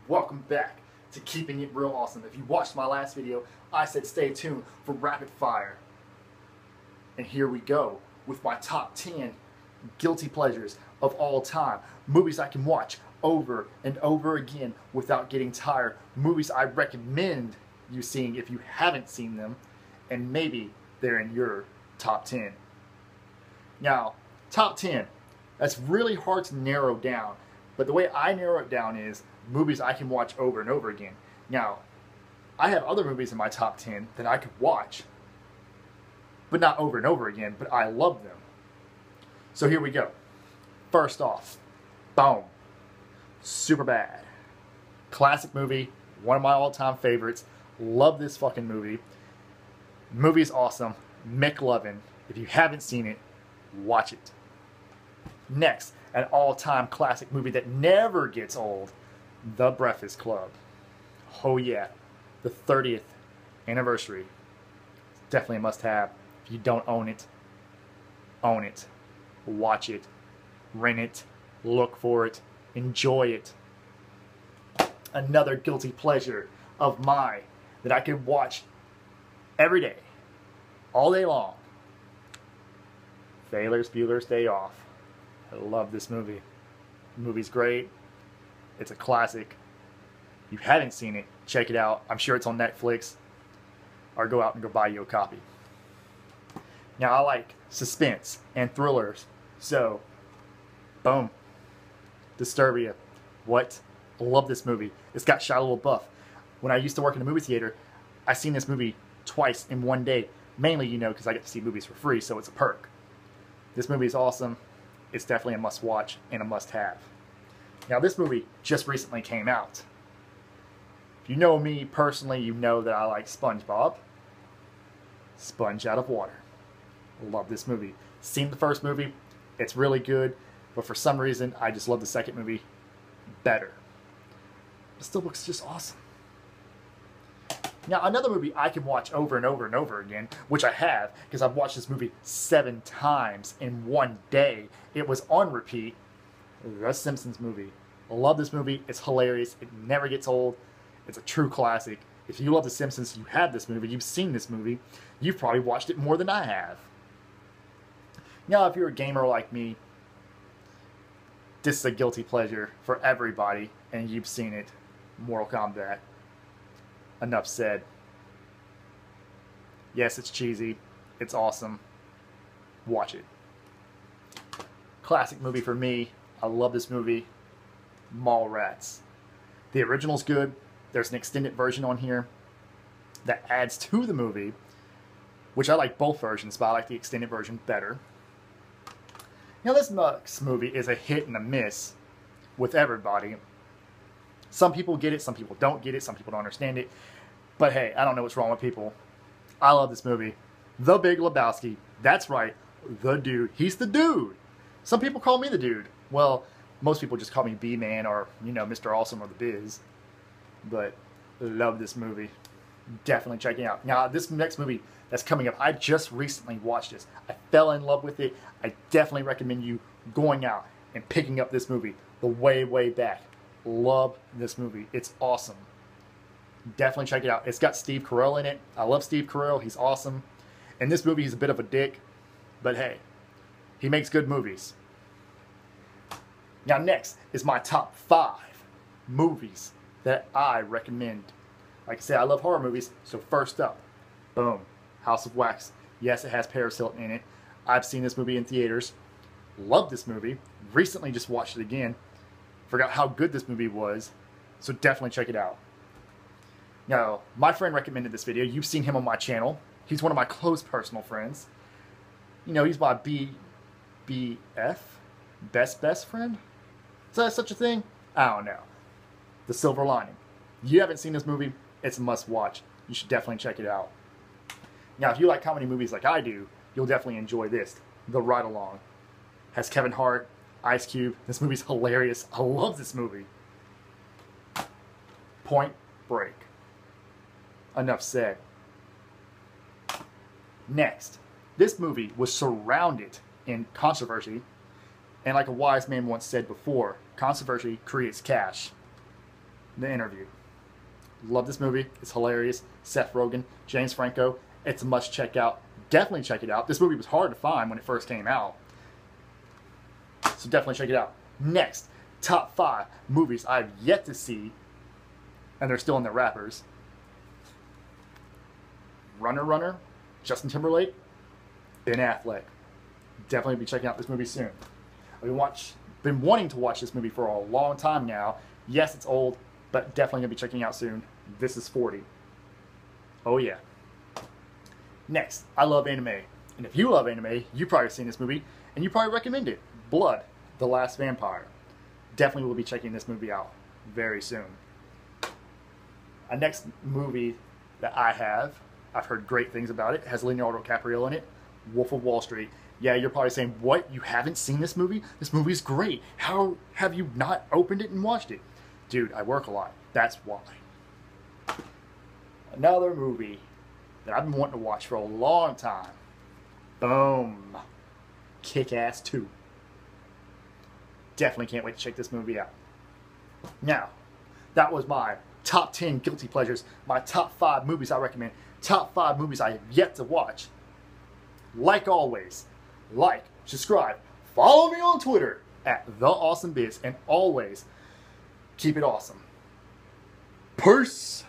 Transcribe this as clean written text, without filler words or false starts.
welcome back to Keeping It Real Awesome. If you watched my last video, I said stay tuned for rapid fire. And here we go with my top 10 guilty pleasures of all time. Movies I can watch over and over again without getting tired. Movies I recommend you seeing if you haven't seen them, and maybe they're in your top 10. Now, top 10, that's really hard to narrow down, but the way I narrow it down is movies I can watch over and over again. Now, I have other movies in my top 10 that I could watch, but not over and over again, but I love them. So here we go. First off, boom, Superbad. Classic movie, one of my all-time favorites. Love this fucking movie. Movie's awesome. McLovin. If you haven't seen it, watch it. Next, an all-time classic movie that never gets old, The Breakfast Club. Oh yeah, the 30th anniversary. Definitely a must-have. If you don't own it, own it. Watch it. Rent it. Look for it. Enjoy it. Another guilty pleasure of mine that I could watch every day, all day long. Ferris Bueller's Day Off. I love this movie. The movie's great. It's a classic. If you haven't seen it, check it out. I'm sure it's on Netflix. Or go out and go buy you a copy. Now, I like suspense and thrillers. So, boom. Disturbia. What? I love this movie. It's got Shia LaBeouf. When I used to work in a movie theater, I seen this movie twice in one day. Mainly, you know, because I get to see movies for free, so it's a perk. This movie is awesome. It's definitely a must-watch and a must-have. Now, this movie just recently came out. If you know me personally, you know that I like SpongeBob. Sponge Out of Water. Love this movie. Seen the first movie. It's really good. But for some reason, I just love the second movie better. It still looks just awesome. Now, another movie I can watch over and over and over again, which I have, because I've watched this movie 7 times in one day. It was on repeat. The Simpsons movie. I love this movie. It's hilarious. It never gets old. It's a true classic. If you love The Simpsons, you have this movie. You've seen this movie. You've probably watched it more than I have. Now, if you're a gamer like me, this is a guilty pleasure for everybody, and you've seen it. Mortal Kombat. Enough said. Yes, it's cheesy. It's awesome. Watch it. Classic movie for me. I love this movie. Mallrats. The original's good. There's an extended version on here that adds to the movie, which I like both versions, but I like the extended version better. Now, this next movie is a hit and a miss with everybody. Some people get it, some people don't get it, some people don't understand it. But hey, I don't know what's wrong with people. I love this movie. The Big Lebowski. That's right, the dude. He's the dude. Some people call me the dude. Well, most people just call me B-Man or, you know, Mr. Awesome or The Biz. But love this movie. Definitely check it out. Now, this next movie that's coming up, I just recently watched this. I fell in love with it. I definitely recommend you going out and picking up this movie the way back. Love this movie. It's awesome. Definitely check it out. It's got Steve Carell in it. I love Steve Carell. He's awesome. In this movie, he's a bit of a dick. But hey, he makes good movies. Now, next is my top 5 movies that I recommend. Like I said, I love horror movies. So first up, boom, House of Wax. Yes, it has Paris Hilton in it. I've seen this movie in theaters. Love this movie. Recently just watched it again. Forgot how good this movie was, so definitely check it out. Now, my friend recommended this video. You've seen him on my channel. He's one of my close personal friends. You know, he's my BF, best friend? Is that such a thing? I don't know. The Silver Lining. You haven't seen this movie, it's a must watch. You should definitely check it out. Now, if you like comedy movies like I do, you'll definitely enjoy this. The Ride Along. Has Kevin Hart, Ice Cube. This movie's hilarious. I love this movie. Point Break. Enough said. Next, this movie was surrounded in controversy, and like a wise man once said before, controversy creates cash. The Interview. Love this movie. It's hilarious. Seth Rogen, James Franco. It's a must check out. Definitely check it out. This movie was hard to find when it first came out. So definitely check it out. Next, top 5 movies I've yet to see, and they're still in their wrappers. Runner, Justin Timberlake, Ben Affleck. Definitely be checking out this movie soon. I've been wanting to watch this movie for a long time now. Yes, it's old, but definitely gonna be checking out soon. This is 40. Oh yeah. Next, I love anime. And if you love anime, you've probably seen this movie, and you probably recommend it. Blood, The Last Vampire. Definitely will be checking this movie out very soon. A next movie that I've heard great things about it, has Leonardo DiCaprio in it, Wolf of Wall Street. Yeah, you're probably saying, what? You haven't seen this movie? This movie's great. How have you not opened it and watched it? Dude, I work a lot. That's why. Another movie that I've been wanting to watch for a long time. Boom. Kick-Ass 2. Definitely can't wait to check this movie out. Now, that was my top 10 guilty pleasures, my top 5 movies I recommend, top 5 movies I have yet to watch. Like always, like, subscribe, follow me on Twitter at TheAwesomeBiz, and always keep it awesome. Peace.